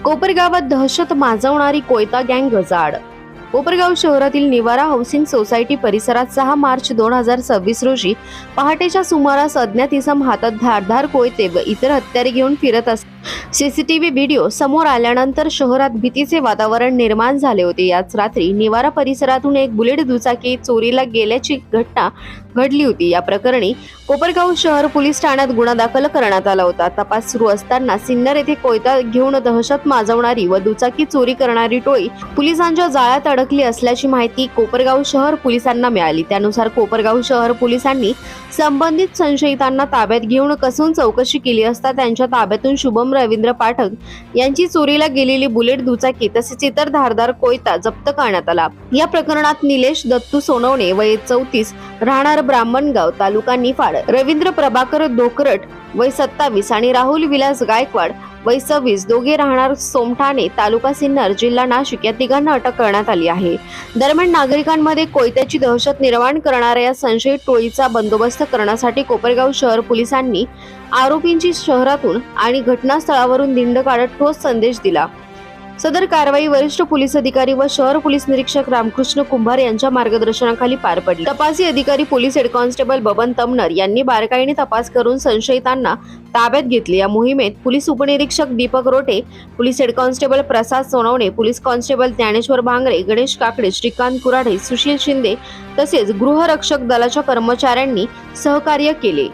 कोपरगावात दहशत माजवणारी कोयता गँग गजाआड। कोपरगाव शहरातील निवारा हाऊसिंग सोसायटी परिसरात 6 मार्च 2026 रोजी पहाटेच्या सुमारास अज्ञात इसम हातात धारदार कोयते व इतर हत्यारे घेऊन फिरत असताना सीसीटीव्ही व्हिडिओ समोर आल्यानंतर शहरात भीतीचे वातावरण निर्माण झाले होते। याच रात्री निवारा परिसरातून एक बुलेट दुचाकी चोरीला गेल्याची घटना घडली होती। या प्रकरणी कोपरगाव शहर पोलीस ठाण्यात गुन्हा दाखल करण्यात आला होता। तपास सुरू असताना सिन्नर येथे कोयता घेऊन दहशत माजवणारी व दुचाकी चोरी करणारी टोळी पोलिसांच्या जाळ्यात अडकली असल्याची माहिती कोपरगाव शहर पोलिसांना मिळाली। त्यानुसार कोपरगाव शहर पोलिसांनी संबंधित संशयितांना ताब्यात घेऊन कसून चौकशी केली असता त्यांच्या ताब्यातून शुभम रवींद्र पाठक यांची चोरीला गेलेली बुलेट दुचाकी तसेच इतर धारदार कोयता जप्त करण्यात आला। या प्रकरणात निलेश दत्तू सोनवणे वय 34 राहणार ब्राह्मणगाव तालुका निफाड, रवींद्र प्रभाकर दोकरट वय 27 आणि राहुल विलास गायकवाड वय 26 दोघे राहणार सोमठाणे तालुका सिन्नर जिल्हा नाशिक या तिघांना अटक करण्यात आली आहे। दरम्यान नागरिकांमध्ये कोयत्याची दहशत निर्माण करणाऱ्या या संशयित टोळीचा बंदोबस्त करण्यासाठी कोपरगाव शहर पोलिसांनी आरोपींची शहरातून आणि घटनास्थळावरून धिंड काढत ठोस संदेश दिला। सदर कारवाई वरिष्ठ पोलीस अधिकारी व शहर पोलीस निरीक्षक रामकृष्ण कुंभार यांच्या मार्गदर्शनाखाली पार पडली। तपासी अधिकारी police head constable Baban Tamnar यांनी बारकाईने तपास करून संशयितांना ताब्यात घेतले। या मोहिमेत पोलीस उपनिरीक्षक दीपक रोटे, पोलीस हेड कॉन्स्टेबल प्रसाद सोनवणे, पोलीस कॉन्स्टेबल ज्ञानेश्वर भांगरे, गणेश काकडे, श्रीकांत कुराडे, सुशील शिंदे तसेच गृहरक्षक दलाच्या कर्मचाऱ्यांनी सहकार्य केले।